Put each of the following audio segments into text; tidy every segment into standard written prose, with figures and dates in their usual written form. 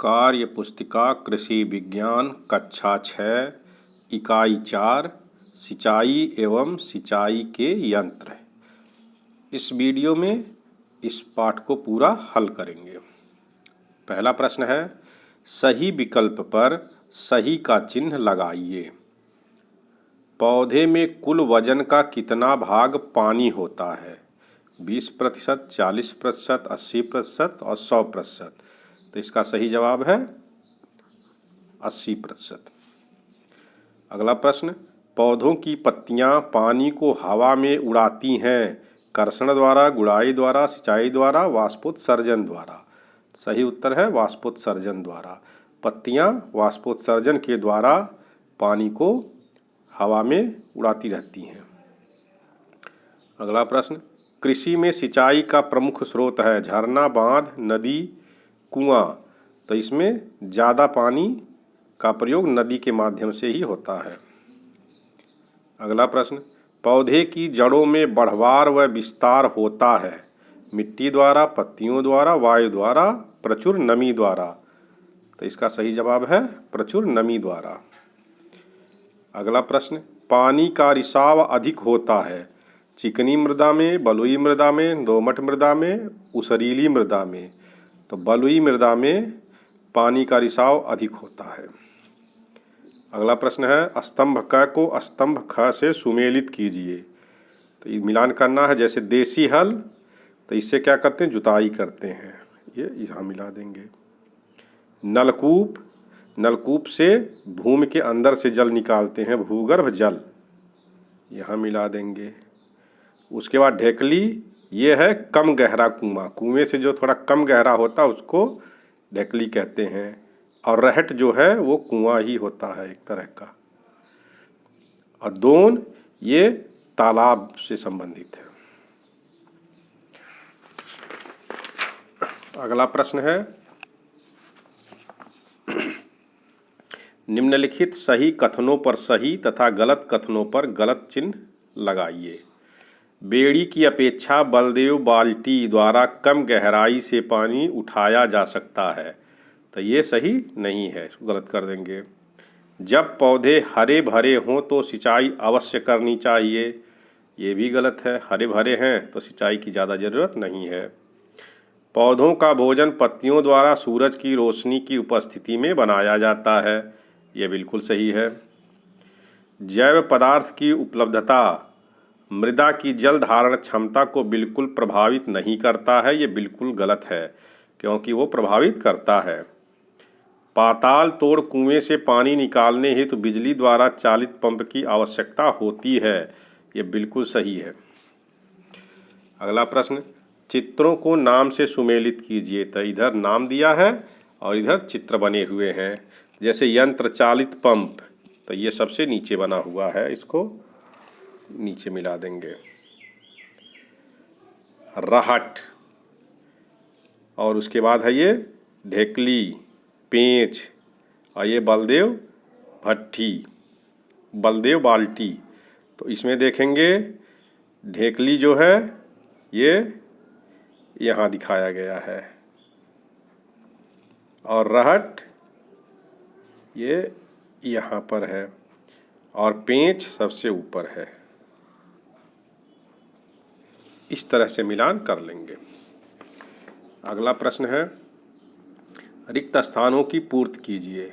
कार्य पुस्तिका कृषि विज्ञान कक्षा 6 इकाई 4 सिंचाई एवं सिंचाई के यंत्र। इस वीडियो में इस पाठ को पूरा हल करेंगे। पहला प्रश्न है, सही विकल्प पर सही का चिन्ह लगाइए। पौधे में कुल वजन का कितना भाग पानी होता है? 20%, 40%, 80% और 100%। तो इसका सही जवाब है 80%। अगला प्रश्न, पौधों की पत्तियां पानी को हवा में उड़ाती हैं, कर्षण द्वारा, गुड़ाई द्वारा, सिंचाई द्वारा, वाष्पोत्सर्जन द्वारा। सही उत्तर है वाष्पोत्सर्जन द्वारा। पत्तियां वाष्पोत्सर्जन के द्वारा पानी को हवा में उड़ाती रहती हैं। अगला प्रश्न, कृषि में सिंचाई का प्रमुख स्रोत है झरना, बांध, नदी, कुआं। तो इसमें ज़्यादा पानी का प्रयोग नदी के माध्यम से ही होता है। अगला प्रश्न, पौधे की जड़ों में बढ़वार व विस्तार होता है मिट्टी द्वारा, पत्तियों द्वारा, वायु द्वारा, प्रचुर नमी द्वारा। तो इसका सही जवाब है प्रचुर नमी द्वारा। अगला प्रश्न, पानी का रिसाव अधिक होता है चिकनी मृदा में, बलुई मृदा में, दोमट मृदा में, ऊसरीली मृदा में। तो बलुई मृदा में पानी का रिसाव अधिक होता है। अगला प्रश्न है, स्तंभ क को स्तंभ ख से सुमेलित कीजिए। तो ये मिलान करना है, जैसे देसी हल, तो इससे क्या करते हैं, जुताई करते हैं। ये यहाँ मिला देंगे। नलकूप, नलकूप से भूमि के अंदर से जल निकालते हैं, भूगर्भ जल, यहाँ मिला देंगे। उसके बाद ढेकली, ये है कम गहरा कुआं, कुएं से जो थोड़ा कम गहरा होता है उसको ढेकली कहते हैं। और रहट जो है वो कुआं ही होता है एक तरह का। और दोन, ये तालाब से संबंधित है। अगला प्रश्न है, निम्नलिखित सही कथनों पर सही तथा गलत कथनों पर गलत चिन्ह लगाइए। बेड़ी की अपेक्षा बलदेव बाल्टी द्वारा कम गहराई से पानी उठाया जा सकता है। तो ये सही नहीं है, गलत कर देंगे। जब पौधे हरे भरे हों तो सिंचाई अवश्य करनी चाहिए। ये भी गलत है, हरे भरे हैं तो सिंचाई की ज़्यादा ज़रूरत नहीं है। पौधों का भोजन पत्तियों द्वारा सूरज की रोशनी की उपस्थिति में बनाया जाता है। ये बिल्कुल सही है। जैव पदार्थ की उपलब्धता मृदा की जल धारण क्षमता को बिल्कुल प्रभावित नहीं करता है। ये बिल्कुल गलत है, क्योंकि वो प्रभावित करता है। पाताल तोड़ कुएं से पानी निकालने हेतु तो बिजली द्वारा चालित पंप की आवश्यकता होती है। ये बिल्कुल सही है। अगला प्रश्न, चित्रों को नाम से सुमेलित कीजिए। तो इधर नाम दिया है और इधर चित्र बने हुए हैं। जैसे यंत्र चालित पंप, तो ये सबसे नीचे बना हुआ है, इसको नीचे मिला देंगे। रहट, और उसके बाद है ये ढेकली, पेंच, और ये बलदेव भट्ठी, बलदेव बाल्टी। तो इसमें देखेंगे ढेकली जो है ये यहाँ दिखाया गया है, और रहट ये यहाँ पर है, और पेंच सबसे ऊपर है। इस तरह से मिलान कर लेंगे। अगला प्रश्न है, रिक्त स्थानों की पूर्ति कीजिए।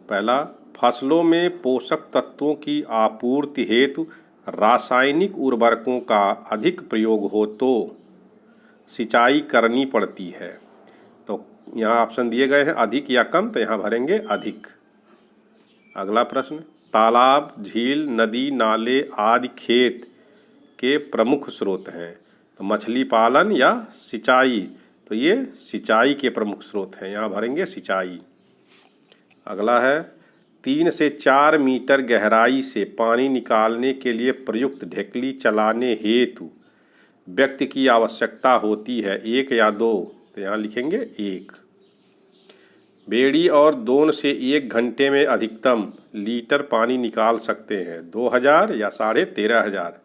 पहला, फसलों में पोषक तत्वों की आपूर्ति हेतु रासायनिक उर्वरकों का अधिक प्रयोग हो तो सिंचाई करनी पड़ती है। तो यहाँ ऑप्शन दिए गए हैं अधिक या कम, तो यहाँ भरेंगे अधिक। अगला प्रश्न, तालाब, झील, नदी, नाले आदि खेत के प्रमुख स्रोत हैं। तो मछली पालन या सिंचाई, तो ये सिंचाई के प्रमुख स्रोत हैं, यहाँ भरेंगे सिंचाई। अगला है, 3 से 4 मीटर गहराई से पानी निकालने के लिए प्रयुक्त ढेकली चलाने हेतु व्यक्ति की आवश्यकता होती है, 1 या 2। तो यहाँ लिखेंगे 1। बेड़ी और दोन से 1 घंटे में अधिकतम लीटर पानी निकाल सकते हैं, 2000 या 13,500।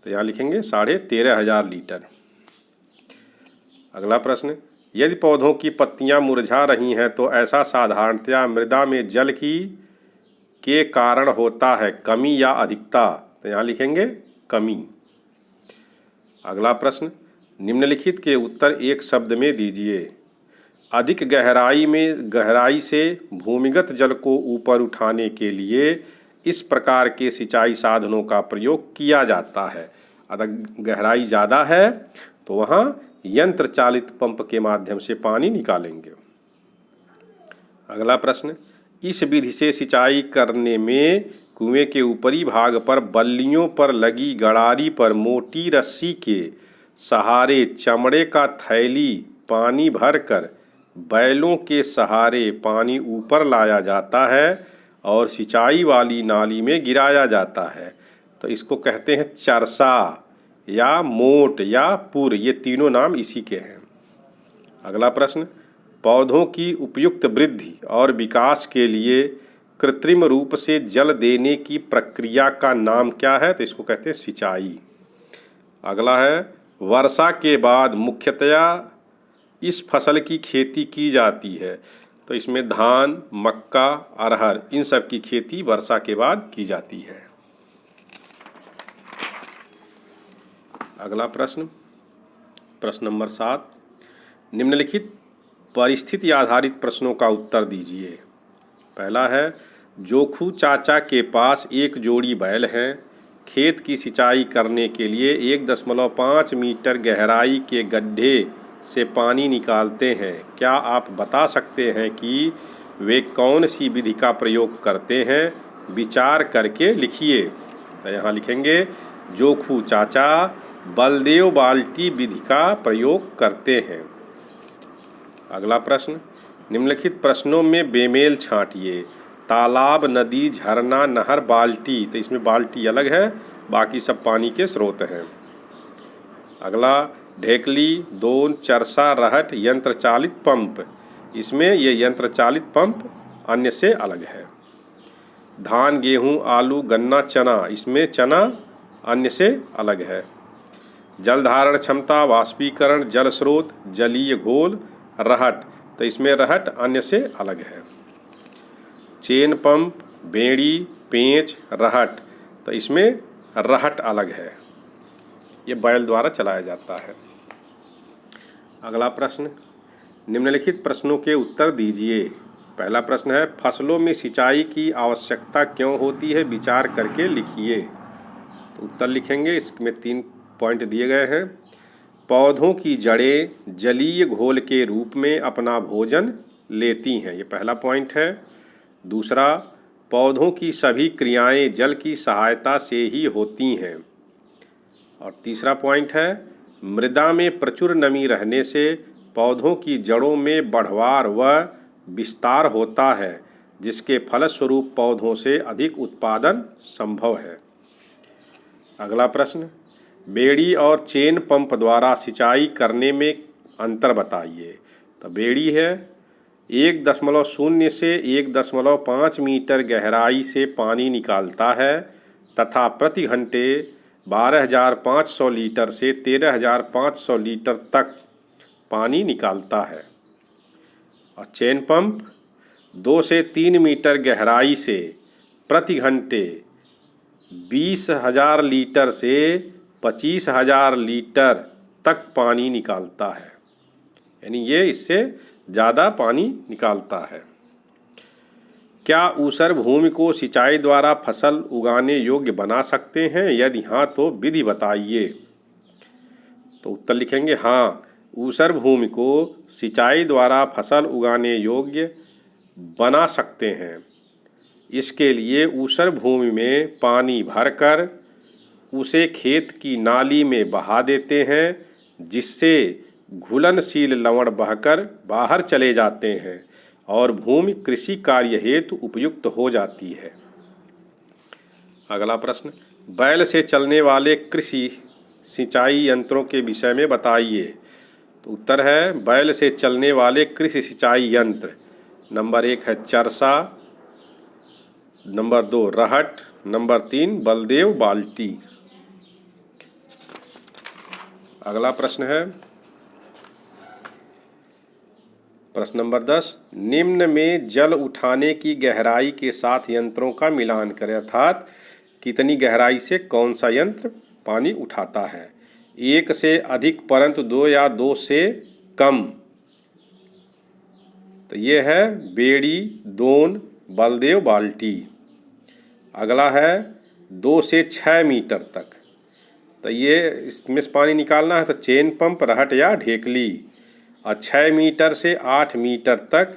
तो यहाँ लिखेंगे 13,500 लीटर। अगला प्रश्न, यदि पौधों की पत्तियां मुरझा रही हैं तो ऐसा साधारणतया मृदा में जल की के कारण होता है, कमी या अधिकता। तो यहाँ लिखेंगे कमी। अगला प्रश्न, निम्नलिखित के उत्तर एक शब्द में दीजिए। अधिक गहराई से भूमिगत जल को ऊपर उठाने के लिए इस प्रकार के सिंचाई साधनों का प्रयोग किया जाता है। अगर गहराई ज़्यादा है तो वहाँ यंत्र चालित पंप के माध्यम से पानी निकालेंगे। अगला प्रश्न, इस विधि से सिंचाई करने में कुएं के ऊपरी भाग पर बल्लियों पर लगी गड़ारी पर मोटी रस्सी के सहारे चमड़े का थैली पानी भरकर बैलों के सहारे पानी ऊपर लाया जाता है और सिंचाई वाली नाली में गिराया जाता है। तो इसको कहते हैं चरसा या मोट या पुर, ये तीनों नाम इसी के हैं। अगला प्रश्न, पौधों की उपयुक्त वृद्धि और विकास के लिए कृत्रिम रूप से जल देने की प्रक्रिया का नाम क्या है? तो इसको कहते हैं सिंचाई। अगला है, वर्षा के बाद मुख्यतया इस फसल की खेती की जाती है। तो इसमें धान, मक्का, अरहर, इन सब की खेती वर्षा के बाद की जाती है। अगला प्रश्न, प्रश्न नंबर 7, निम्नलिखित परिस्थिति आधारित प्रश्नों का उत्तर दीजिए। पहला है, जोखू चाचा के पास एक जोड़ी बैल हैं। खेत की सिंचाई करने के लिए 1.5 मीटर गहराई के गड्ढे से पानी निकालते हैं। क्या आप बता सकते हैं कि वे कौन सी विधि का प्रयोग करते हैं? विचार करके लिखिए। तो यहाँ लिखेंगे जोखू चाचा बलदेव बाल्टी विधि का प्रयोग करते हैं। अगला प्रश्न, निम्नलिखित प्रश्नों में बेमेल छांटिए। तालाब, नदी, झरना, नहर, बाल्टी। तो इसमें बाल्टी अलग है, बाकी सब पानी के स्रोत हैं। अगला, ढेकली, दोन, चरसा, रहट, यंत्र चालित पंप। इसमें ये यंत्र चालित पंप अन्य से अलग है। धान, गेहूँ, आलू, गन्ना, चना। इसमें चना अन्य से अलग है। जल धारण क्षमता, वाष्पीकरण, जल स्रोत, जलीय घोल, रहट। तो इसमें रहट अन्य से अलग है। चेन पंप, बेड़ी, पेंच, रहट। तो इसमें रहट अलग है, ये बैल द्वारा चलाया जाता है। अगला प्रश्न, निम्नलिखित प्रश्नों के उत्तर दीजिए। पहला प्रश्न है, फसलों में सिंचाई की आवश्यकता क्यों होती है? विचार करके लिखिए। तो उत्तर लिखेंगे, इसमें 3 पॉइंट दिए गए हैं। पौधों की जड़ें जलीय घोल के रूप में अपना भोजन लेती हैं, ये पहला पॉइंट है। दूसरा, पौधों की सभी क्रियाएं जल की सहायता से ही होती हैं। और तीसरा पॉइंट है, मृदा में प्रचुर नमी रहने से पौधों की जड़ों में बढ़वार व विस्तार होता है, जिसके फलस्वरूप पौधों से अधिक उत्पादन संभव है। अगला प्रश्न, बेड़ी और चेन पंप द्वारा सिंचाई करने में अंतर बताइए। तो बेड़ी है 1.0 से 1.5 मीटर गहराई से पानी निकालता है तथा प्रति घंटे 12,500 लीटर से 13,500 लीटर तक पानी निकालता है। और चेन पंप 2 से 3 मीटर गहराई से प्रति घंटे 20,000 लीटर से 25,000 लीटर तक पानी निकालता है, यानी ये इससे ज़्यादा पानी निकालता है। क्या ऊसर भूमि को सिंचाई द्वारा फसल उगाने योग्य बना सकते हैं? यदि हाँ तो विधि बताइए। तो उत्तर लिखेंगे हाँ, ऊसर भूमि को सिंचाई द्वारा फसल उगाने योग्य बना सकते हैं। इसके लिए ऊसर भूमि में पानी भरकर उसे खेत की नाली में बहा देते हैं, जिससे घुलनशील लवण बहकर बाहर चले जाते हैं और भूमि कृषि कार्य हेतु उपयुक्त हो जाती है। अगला प्रश्न, बैल से चलने वाले कृषि सिंचाई यंत्रों के विषय में बताइए। तो उत्तर है, बैल से चलने वाले कृषि सिंचाई यंत्र नंबर 1 है चरसा, नंबर 2 रहट, नंबर 3 बलदेव बाल्टी। अगला प्रश्न है, प्रश्न नंबर 10, निम्न में जल उठाने की गहराई के साथ यंत्रों का मिलान करें, अर्थात कितनी गहराई से कौन सा यंत्र पानी उठाता है। 1 से अधिक परंतु 2 या 2 से कम, तो ये है बेड़ी, दोन, बलदेव, बाल्टी। अगला है 2 से 6 मीटर तक, तो ये इसमें से पानी निकालना है तो चेन पंप, रहट या ढेकली। और 6 मीटर से 8 मीटर तक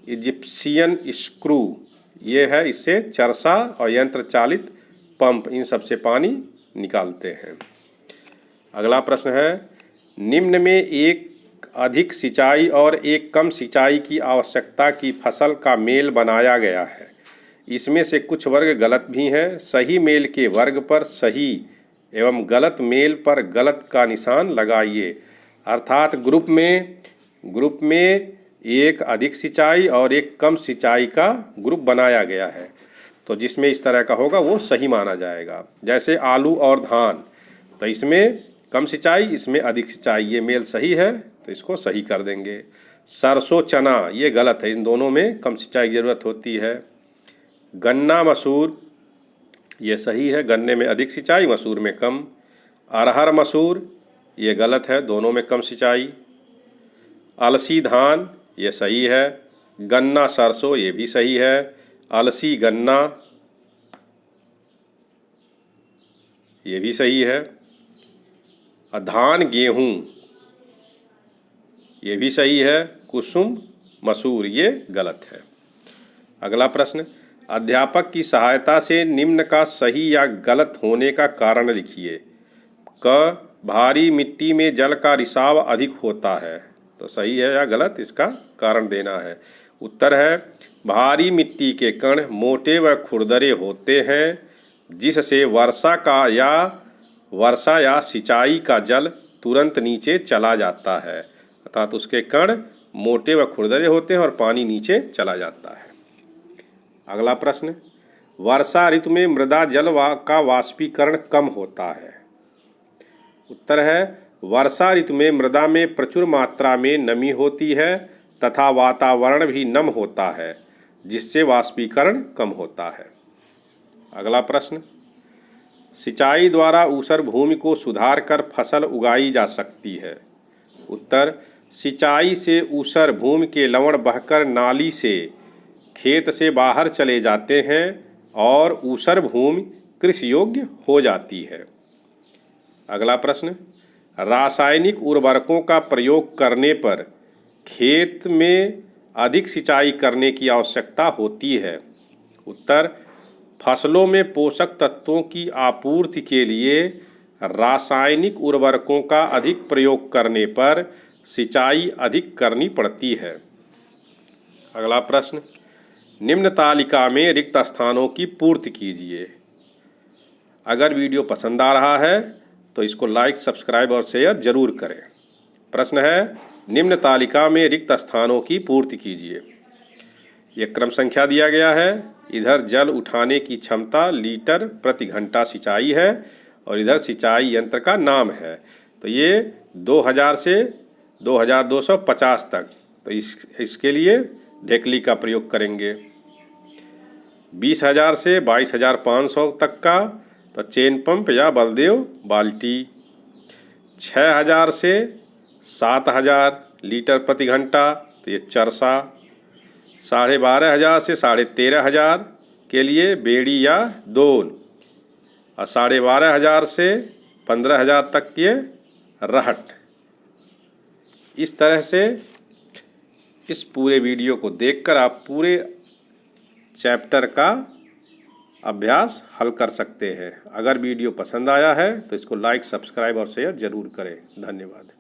इजिप्शियन स्क्रू, ये है, इससे चरसा और यंत्र चालित पंप, इन सब से पानी निकालते हैं। अगला प्रश्न है, निम्न में एक अधिक सिंचाई और एक कम सिंचाई की आवश्यकता की फसल का मेल बनाया गया है। इसमें से कुछ वर्ग गलत भी हैं। सही मेल के वर्ग पर सही एवं गलत मेल पर गलत का निशान लगाइए। अर्थात ग्रुप में एक अधिक सिंचाई और एक कम सिंचाई का ग्रुप बनाया गया है, तो जिसमें इस तरह का होगा वो सही माना जाएगा। जैसे आलू और धान, तो इसमें कम सिंचाई, इसमें अधिक सिंचाई, ये मेल सही है तो इसको सही कर देंगे। सरसों चना, ये गलत है, इन दोनों में कम सिंचाई की ज़रूरत होती है। गन्ना मसूर, ये सही है, गन्ने में अधिक सिंचाई, मसूर में कम। अरहर मसूर, ये गलत है, दोनों में कम सिंचाई। अलसी धान, ये सही है। गन्ना सरसों, ये भी सही है। अलसी गन्ना, ये भी सही है। धान गेहूँ, ये भी सही है। कुसुम मसूर, ये गलत है। अगला प्रश्न, अध्यापक की सहायता से निम्न का सही या गलत होने का कारण लिखिए। क, भारी मिट्टी में जल का रिसाव अधिक होता है, तो सही है या गलत, इसका कारण देना है। उत्तर है, भारी मिट्टी के कण मोटे व खुरदरे होते हैं, जिससे वर्षा या सिंचाई का जल तुरंत नीचे चला जाता है। अर्थात उसके कण मोटे व खुरदरे होते हैं और पानी नीचे चला जाता है। अगला प्रश्न, वर्षा ऋतु में मृदा जल का वाष्पीकरण कम होता है। उत्तर है, वर्षा ऋतु में मृदा में प्रचुर मात्रा में नमी होती है तथा वातावरण भी नम होता है, जिससे वाष्पीकरण कम होता है। अगला प्रश्न, सिंचाई द्वारा ऊसर भूमि को सुधार कर फसल उगाई जा सकती है। उत्तर, सिंचाई से ऊसर भूमि के लवण बहकर नाली से खेत से बाहर चले जाते हैं और ऊसर भूमि कृषि योग्य हो जाती है। अगला प्रश्न, रासायनिक उर्वरकों का प्रयोग करने पर खेत में अधिक सिंचाई करने की आवश्यकता होती है। उत्तर, फसलों में पोषक तत्वों की आपूर्ति के लिए रासायनिक उर्वरकों का अधिक प्रयोग करने पर सिंचाई अधिक करनी पड़ती है। अगला प्रश्न, निम्न तालिका में रिक्त स्थानों की पूर्ति कीजिए। अगर वीडियो पसंद आ रहा है तो इसको लाइक, सब्सक्राइब और शेयर जरूर करें। प्रश्न है, निम्न तालिका में रिक्त स्थानों की पूर्ति कीजिए। यह क्रम संख्या दिया गया है। इधर जल उठाने की क्षमता लीटर प्रति घंटा सिंचाई है और इधर सिंचाई यंत्र का नाम है। तो ये 2000 से 2250 तक, तो इसके लिए ढेकली का प्रयोग करेंगे। 20,000 से 22,500 तक का तो चेन पंप या बलदेव बाल्टी। 6,000 से 7,000 लीटर प्रति घंटा तो ये चरसा। 12,500 से 13,500 के लिए बेड़ी या दोन, और 12,500 से 15,000 तक ये रहट। इस तरह से इस पूरे वीडियो को देखकर आप पूरे चैप्टर का अभ्यास हल कर सकते हैं। अगर वीडियो पसंद आया है तो इसको लाइक, सब्सक्राइब और शेयर जरूर करें। धन्यवाद।